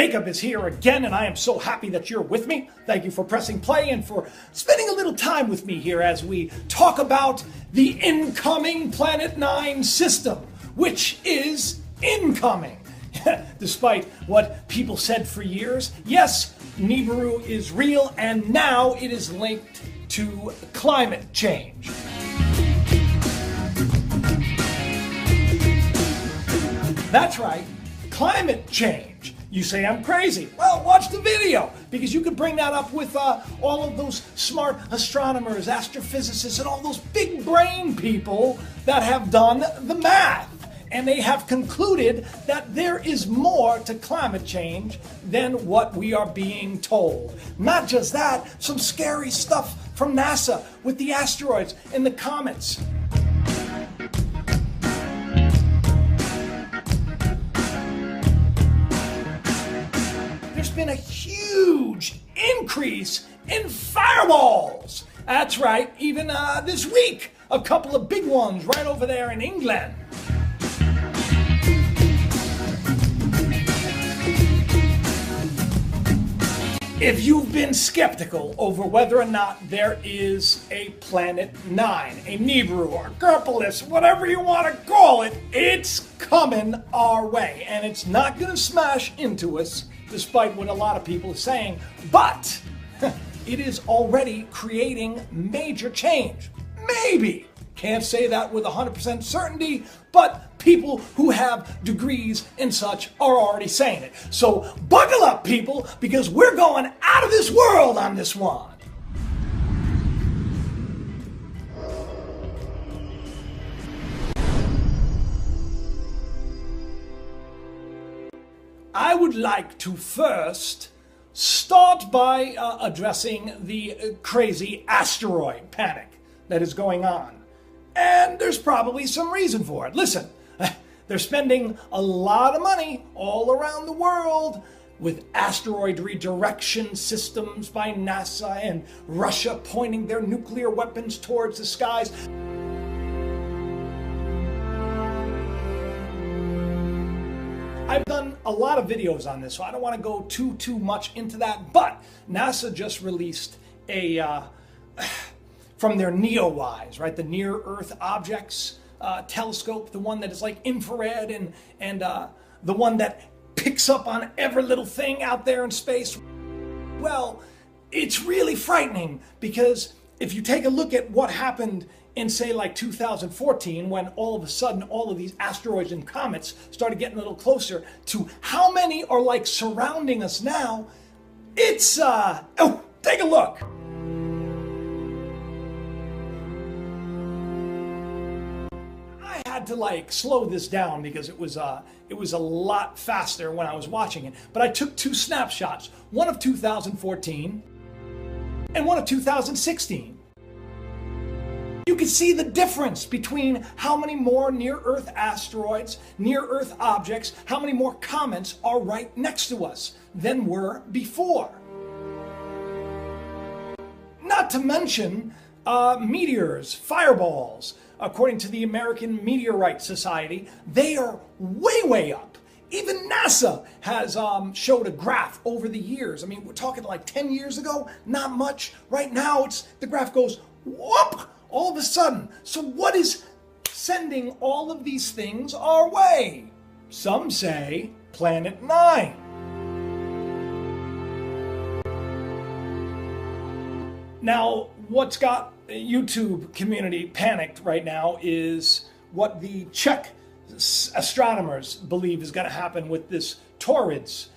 Jacob is here again, and I am so happy that you're with me. Thank you for pressing play and for spending a little time with me here as we talk about the incoming Planet 9 system, which is incoming. Despite what people said for years, yes, Nibiru is real, and now it is linked to climate change. That's right, climate change. You say I'm crazy. Well, watch the video, because you could bring that up with all of those smart astronomers, astrophysicists, and all those big brain people that have done the math. And they have concluded that there is more to climate change than what we are being told. Not just that, some scary stuff from NASA with the asteroids and the comets. There's been a huge increase in fireballs. That's right, even this week, a couple of big ones right over there in England. If you've been skeptical over whether or not there is a Planet 9, a Nibiru, or Kerpolis, whatever you want to call it, it's coming our way. And it's not going to smash into us, despite what a lot of people are saying, but it is already creating major change. Maybe. Can't say that with 100% certainty, but people who have degrees and such are already saying it. So buckle up, people, because we're going out of this world on this one. I would like to first start by addressing the crazy asteroid panic that is going on. And there's probably some reason for it. Listen, they're spending a lot of money all around the world with asteroid redirection systems by NASA and Russia pointing their nuclear weapons towards the skies. I've done a lot of videos on this, so I don't want to go too much into that, but NASA just released a from their NEOWISE, right, the Near-Earth Objects telescope, the one that is like infrared and the one that picks up on every little thing out there in space. Well, it's really frightening, because if you take a look at what happened in, say, like 2014, when all of a sudden all of these asteroids and comets started getting a little closer, to how many are like surrounding us now, it's, oh, take a look. To like slow this down because it was a lot faster when I was watching it, but I took two snapshots, one of 2014 and one of 2016. You can see the difference between how many more near-Earth asteroids, near-Earth objects, how many more comets are right next to us than were before. Not to mention meteors, fireballs. According to the American Meteorite Society, they are way up. Even NASA has showed a graph over the years. I mean, we're talking like 10 years ago, not much. Right now, the graph goes whoop, all of a sudden. So what is sending all of these things our way? Some say Planet 9. Now, what's got YouTube community panicked right now is what the Czech astronomers believe is going to happen with this Taurids.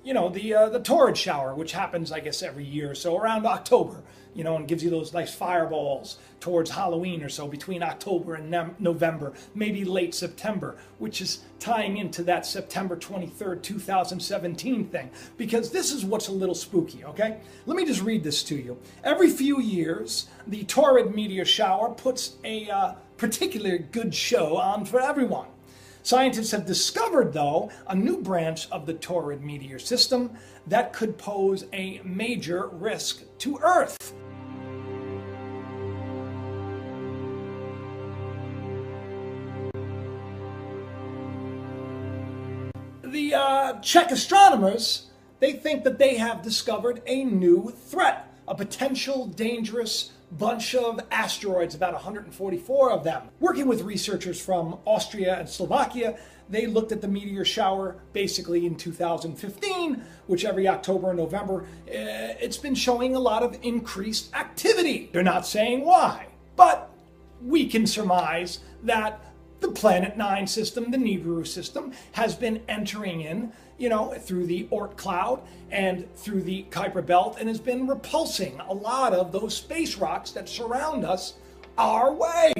You know, the Taurid shower, which happens, I guess, every year or so around October, you know, and gives you those nice fireballs towards Halloween or so, between October and November, maybe late September, which is tying into that September 23rd, 2017 thing, because this is what's a little spooky, okay? Let me just read this to you. Every few years, the Taurid meteor shower puts a particularly good show on for everyone. Scientists have discovered, though, a new branch of the Taurid meteor system that could pose a major risk to Earth. Czech astronomers, they think that they have discovered a new threat, a potential dangerous bunch of asteroids, about 144 of them. Working with researchers from Austria and Slovakia, they looked at the meteor shower basically in 2015, which every October and November, it's been showing a lot of increased activity. They're not saying why, but we can surmise that the Planet 9 system, the Nibiru system, has been entering in, through the Oort cloud and through the Kuiper belt, and has been repulsing a lot of those space rocks that surround us our way.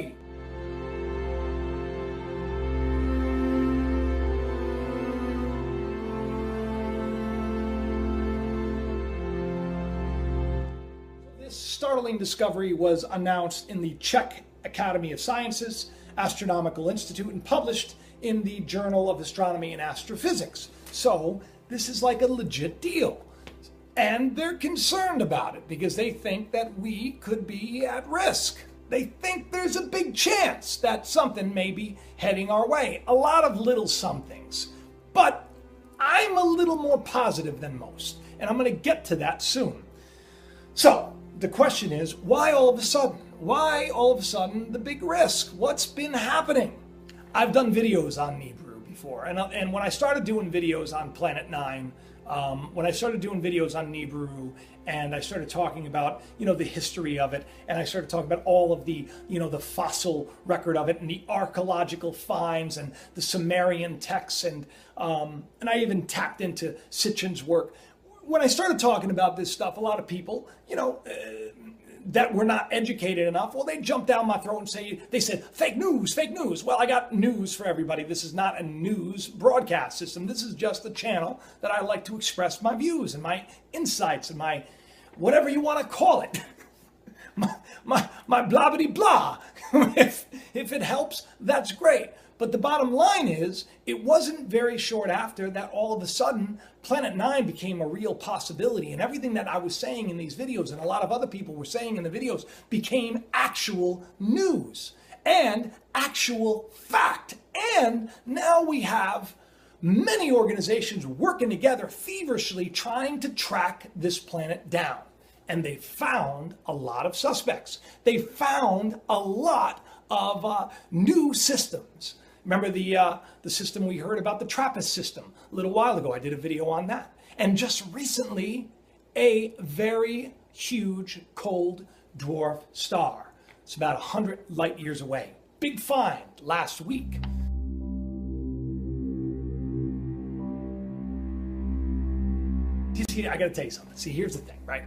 This startling discovery was announced in the Czech Academy of Sciences, Astronomical Institute, and published in the Journal of Astronomy and Astrophysics. So this is like a legit deal. And they're concerned about it because they think that we could be at risk. They think there's a big chance that something may be heading our way. A lot of little somethings. But I'm a little more positive than most, and I'm going to get to that soon. So the question is, why all of a sudden? Why all of a sudden the big risk? What's been happening? I've done videos on Nibiru before, and when I started doing videos on Planet 9, when I started doing videos on Nibiru, and I started talking about, the history of it, and I started talking about all of the, the fossil record of it, and the archaeological finds, and the Sumerian texts, and I even tapped into Sitchin's work. When I started talking about this stuff, a lot of people, that were not educated enough, well, they jumped down my throat and they said, fake news, fake news. Well, I got news for everybody. This is not a news broadcast system. This is just a channel that I like to express my views and my insights and my, whatever you want to call it, my blah-bitty blah. If it helps, that's great. But the bottom line is, it wasn't very short after that all of a sudden Planet 9 became a real possibility, and everything that I was saying in these videos and a lot of other people were saying in the videos became actual news and actual fact. And now we have many organizations working together feverishly trying to track this planet down. And they found a lot of suspects. They found a lot of new systems. Remember the system we heard about, the TRAPPIST system, a little while ago. I did a video on that. And just recently, a very huge cold dwarf star. It's about 100 light years away. Big find last week. You see, I got to tell you something. See, here's the thing, right?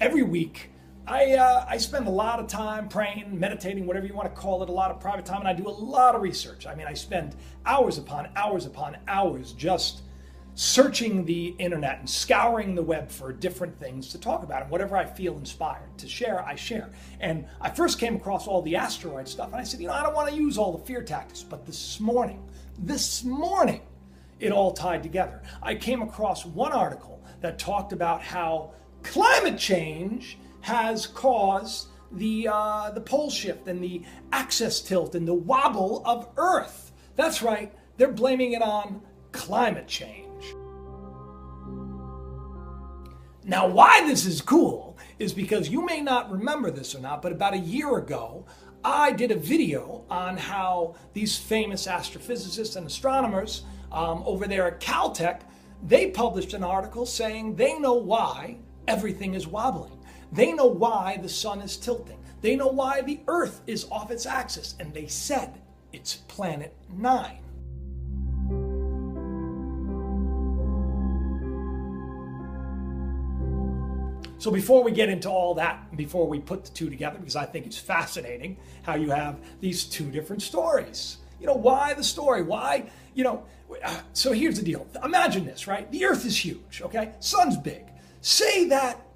Every week, I spend a lot of time praying, meditating, whatever you want to call it, a lot of private time, and I do a lot of research. I mean, I spend hours upon hours just searching the internet and scouring the web for different things to talk about, and whatever I feel inspired to share, I share. And I first came across all the asteroid stuff, and I said, I don't want to use all the fear tactics, but this morning, it all tied together. I came across one article that talked about how climate change has caused the pole shift and the axis tilt and the wobble of Earth. That's right, they're blaming it on climate change. Now, why this is cool is because you may not remember this or not, but about a year ago, I did a video on how these famous astrophysicists and astronomers over there at Caltech, they published an article saying they know why everything is wobbling. They know why the sun is tilting. They know why the Earth is off its axis. And they said it's Planet 9. So before we get into all that, before we put the two together, because I think it's fascinating how you have these two different stories. Why the story? Why, so here's the deal. Imagine this, right? The Earth is huge, okay? Sun's big. Say that,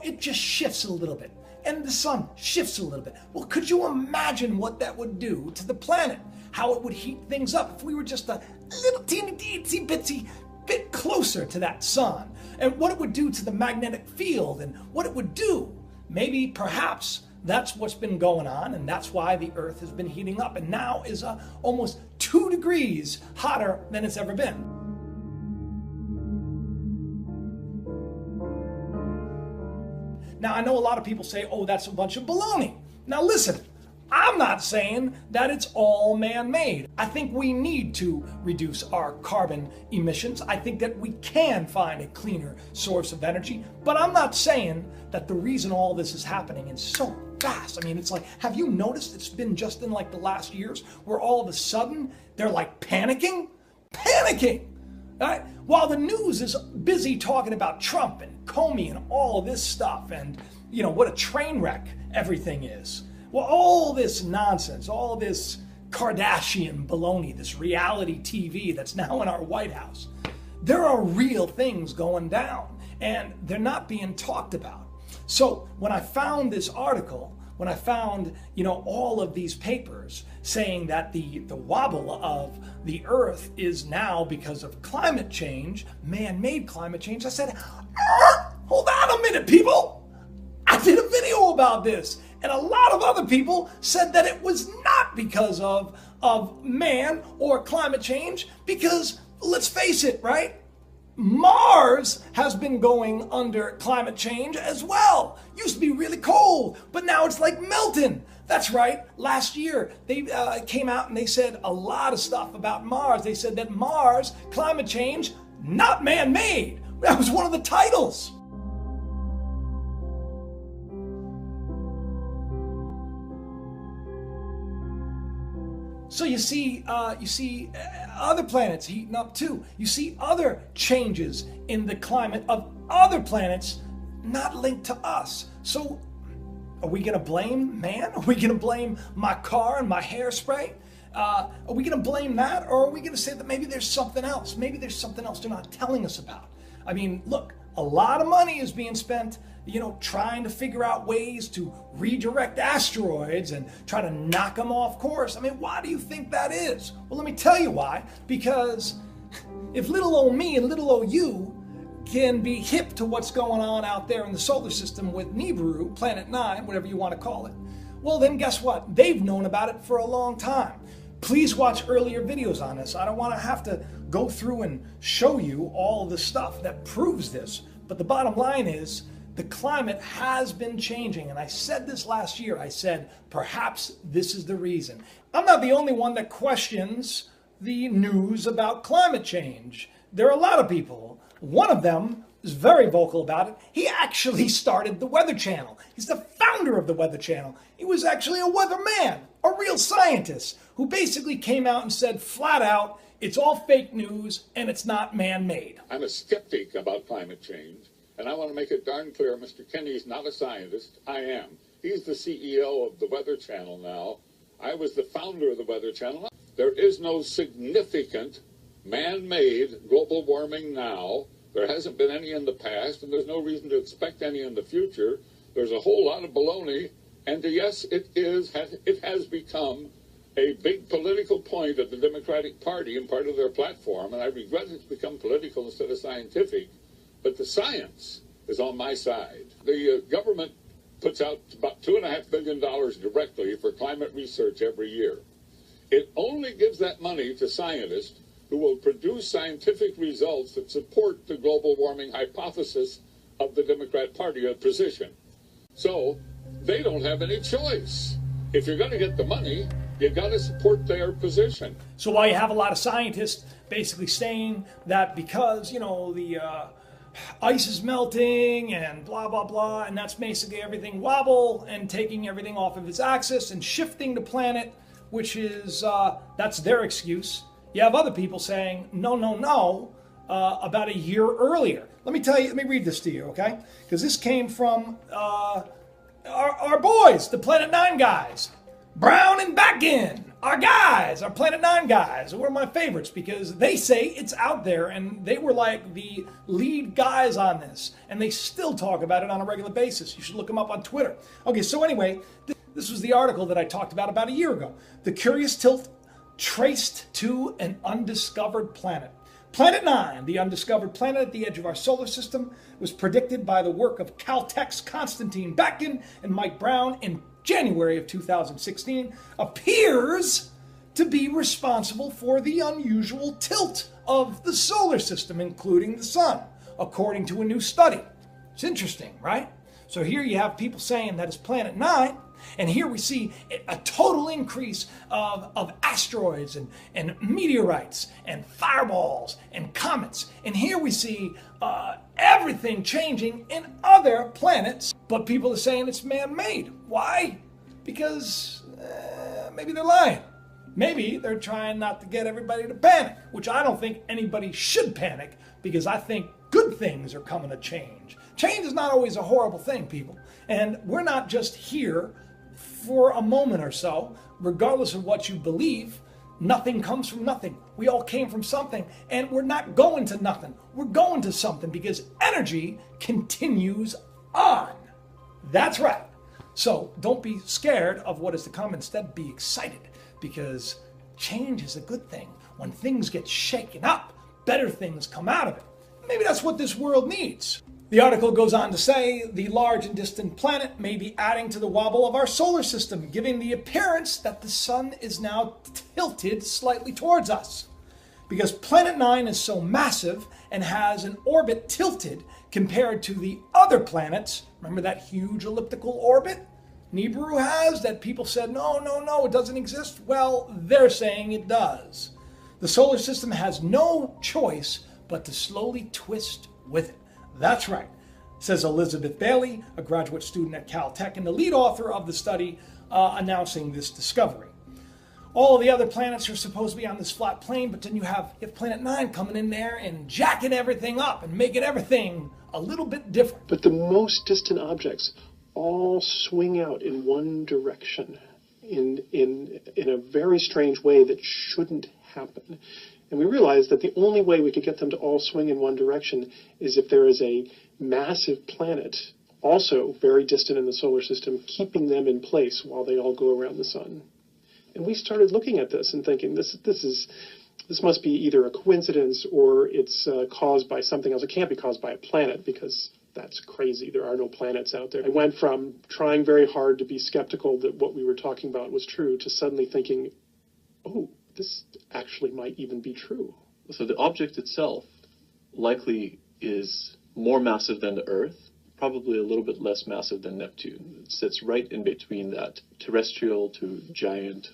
it just shifts a little bit, and the sun shifts a little bit. Well, could you imagine what that would do to the planet? How it would heat things up if we were just a little teeny itsy bitsy bit closer to that sun, and what it would do to the magnetic field, and what it would do. Maybe, perhaps, that's what's been going on, and that's why the Earth has been heating up, and now is almost 2 degrees hotter than it's ever been. Now, I know a lot of people say, oh, that's a bunch of baloney. Now, listen, I'm not saying that it's all man-made. I think we need to reduce our carbon emissions. I think that we can find a cleaner source of energy, but I'm not saying that the reason all this is happening is so fast. I mean, it's like, have you noticed it's been just in like the last years where all of a sudden they're like panicking? Right? While the news is busy talking about Trump and Comey and all of this stuff and, you know, what a train wreck everything is. Well, all this nonsense, all this Kardashian baloney, this reality TV that's now in our White House, there are real things going down and they're not being talked about. So when I found this article, when I found, you know, all of these papers saying that the wobble of the earth is now because of climate change, man-made climate change, I said, hold on a minute, people. I did a video about this. And a lot of other people said that it was not because of man or climate change, because let's face it, right? Mars has been going under climate change as well. Used to be really cold, but now it's like melting. That's right. Last year, they came out and they said a lot of stuff about Mars. They said that Mars, climate change, not man-made. That was one of the titles. So you see other planets heating up too. You see other changes in the climate of other planets not linked to us. So are we gonna blame man? Are we gonna blame my car and my hairspray? Are we gonna blame that? Or are we gonna say that maybe there's something else? Maybe there's something else they're not telling us about. I mean, look, a lot of money is being spent, you know, trying to figure out ways to redirect asteroids and try to knock them off course. I mean, why do you think that is? Well, let me tell you why. Because if little old me and little old you can be hip to what's going on out there in the solar system with Nibiru, Planet 9, whatever you want to call it, well, then guess what? They've known about it for a long time. Please watch earlier videos on this. I don't want to have to go through and show you all the stuff that proves this. But the bottom line is, the climate has been changing, and I said this last year. I said, perhaps this is the reason. I'm not the only one that questions the news about climate change. There are a lot of people. One of them is very vocal about it. He actually started the Weather Channel. He's the founder of the Weather Channel. He was actually a weatherman, a real scientist, who basically came out and said flat out, it's all fake news and it's not man-made. I'm a skeptic about climate change. And I want to make it darn clear, Mr. Kenny's not a scientist. I am. He's the CEO of the Weather Channel now. I was the founder of the Weather Channel. There is no significant man-made global warming now. There hasn't been any in the past, and there's no reason to expect any in the future. There's a whole lot of baloney. And yes, it has become a big political point of the Democratic Party and part of their platform. And I regret it's become political instead of scientific. But the science is on my side. The government puts out about $2.5 billion directly for climate research every year. It only gives that money to scientists who will produce scientific results that support the global warming hypothesis of the Democrat Party position. So they don't have any choice. If you're going to get the money, you got to support their position. So while you have a lot of scientists basically saying that because, you know, the ice is melting and blah, blah, blah, and that's basically everything wobble and taking everything off of its axis and shifting the planet, which is, that's their excuse. You have other people saying, no, about a year earlier. Let me read this to you, okay? Because this came from our boys, the Planet 9 guys. Brown and Backin, our guys, our Planet 9 guys, are one of my favorites because they say it's out there and they were like the lead guys on this and they still talk about it on a regular basis. You should look them up on Twitter. Okay, so anyway, this was the article that I talked about a year ago. The Curious Tilt traced to an undiscovered planet. Planet 9, the undiscovered planet at the edge of our solar system, was predicted by the work of Caltech's Konstantin Backin and Mike Brown in January of 2016, appears to be responsible for the unusual tilt of the solar system, including the sun, according to a new study. It's interesting, right? So here you have people saying that it's Planet 9, and here we see a total increase of asteroids and meteorites and fireballs and comets. And here we see everything changing in other planets, but people are saying it's man-made. Why? Because maybe they're lying. Maybe they're trying not to get everybody to panic, which I don't think anybody should panic, because I think good things are coming to change. Change is not always a horrible thing, people. And we're not just here for a moment or so. Regardless of what you believe, nothing comes from nothing. We all came from something, and we're not going to nothing. We're going to something, because energy continues on. That's right. So don't be scared of what is to come. Instead, be excited, because change is a good thing. When things get shaken up, better things come out of it. Maybe that's what this world needs. The article goes on to say the large and distant planet may be adding to the wobble of our solar system, giving the appearance that the sun is now tilted slightly towards us. Because Planet 9 is so massive and has an orbit tilted compared to the other planets. Remember that huge elliptical orbit Nibiru has that people said, no, it doesn't exist? Well, they're saying it does. The solar system has no choice but to slowly twist with it. That's right, says Elizabeth Bailey, a graduate student at Caltech and the lead author of the study announcing this discovery. All of the other planets are supposed to be on this flat plane, but then you have Planet 9 coming in there and jacking everything up and making everything a little bit different. But the most distant objects all swing out in one direction in a very strange way that shouldn't happen. And we realized that the only way we could get them to all swing in one direction is if there is a massive planet, also very distant in the solar system, keeping them in place while they all go around the sun. And we started looking at this and thinking, this must be either a coincidence or it's caused by something else. It can't be caused by a planet, because that's crazy. There are no planets out there. I went from trying very hard to be skeptical that what we were talking about was true to suddenly thinking, oh, this actually might even be true. So the object itself likely is more massive than the Earth, probably a little bit less massive than Neptune. It sits right in between that terrestrial to giant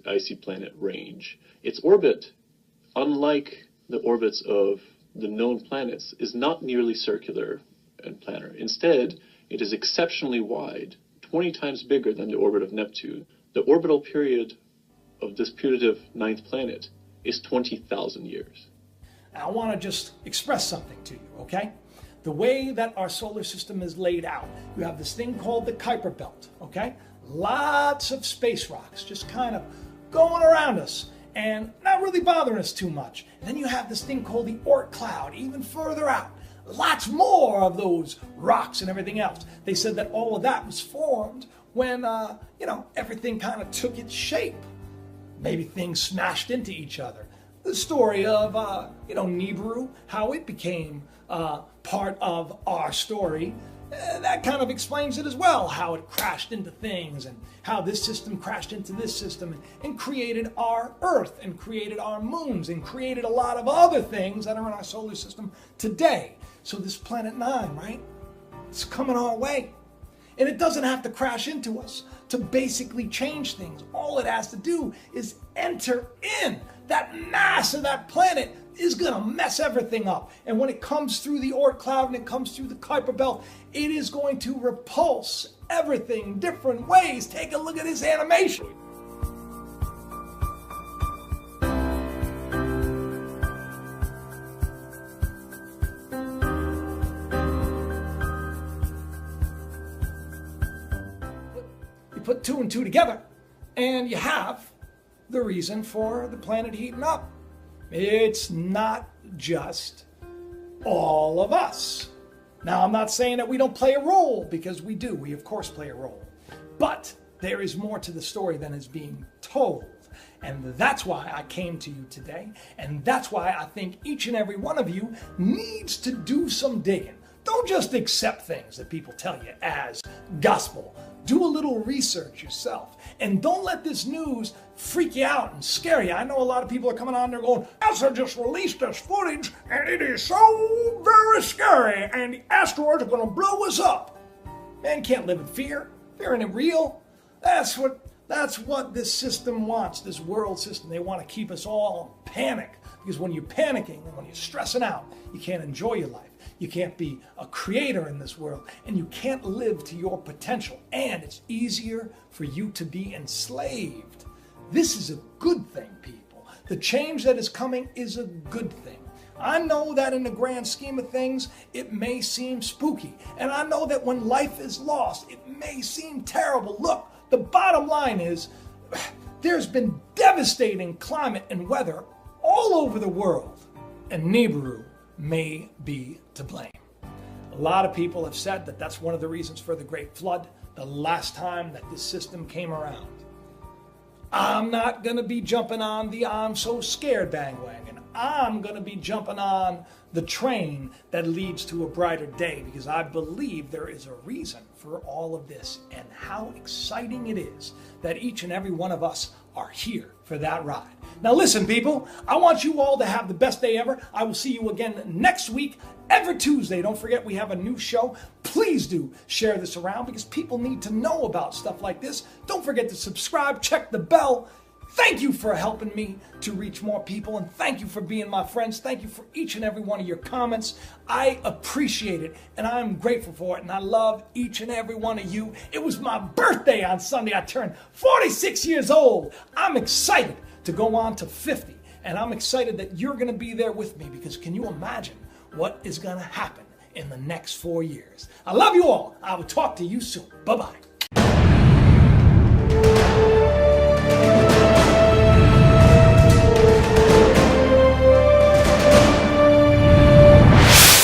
icy planet range. Its orbit, unlike the orbits of the known planets, is not nearly circular and planar. Instead, it is exceptionally wide, 20 times bigger than the orbit of Neptune. The orbital period of this putative ninth planet is 20,000 years. I want to just express something to you, okay? The way that our solar system is laid out, you have this thing called the Kuiper Belt, okay? Lots of space rocks just kind of going around us and not really bothering us too much. And then you have this thing called the Oort cloud, even further out. Lots more of those rocks and everything else. They said that all of that was formed when, everything kind of took its shape. Maybe things smashed into each other. The story of, Nibiru, how it became part of our story, that kind of explains it as well, how it crashed into things and how this system crashed into this system and created our Earth and created our moons and created a lot of other things that are in our solar system today. So this Planet 9, right? It's coming our way. And it doesn't have to crash into us to basically change things. All it has to do is enter in. That mass of that planet is going to mess everything up. And when it comes through the Oort cloud and it comes through the Kuiper Belt, it is going to repulse everything different ways. Take a look at this animation. Put two and two together, and you have the reason for the planet heating up. It's not just all of us. Now, I'm not saying that we don't play a role, because we do. We, of course, play a role. But there is more to the story than is being told. And that's why I came to you today. And that's why I think each and every one of you needs to do some digging. Don't just accept things that people tell you as gospel. Do a little research yourself. And don't let this news freak you out and scare you. I know a lot of people are coming on there going, NASA just released this footage and it is so very scary and the asteroids are going to blow us up. Man can't live in fear. Fear isn't real. That's what this system wants, this world system. They want to keep us all in panic. Because when you're panicking and when you're stressing out, you can't enjoy your life. You can't be a creator in this world. And you can't live to your potential. And it's easier for you to be enslaved. This is a good thing, people. The change that is coming is a good thing. I know that in the grand scheme of things, it may seem spooky. And I know that when life is lost, it may seem terrible. Look, the bottom line is there's been devastating climate and weather all over the world, and Nibiru may be to blame. A lot of people have said that that's one of the reasons for the Great Flood, the last time that this system came around. I'm not going to be jumping on the I'm so scared bandwagon. I'm going to be jumping on the train that leads to a brighter day, because I believe there is a reason for all of this, and how exciting it is that each and every one of us are here for that ride. Now listen, people, I want you all to have the best day ever. I will see you again next week, every Tuesday. Don't forget we have a new show. Please do share this around, because people need to know about stuff like this. Don't forget to subscribe, check the bell. Thank you for helping me to reach more people, and thank you for being my friends. Thank you for each and every one of your comments. I appreciate it, and I'm grateful for it, and I love each and every one of you. It was my birthday on Sunday. I turned 46 years old. I'm excited to go on to 50, and I'm excited that you're going to be there with me, because can you imagine what is going to happen in the next 4 years? I love you all. I will talk to you soon. Bye-bye.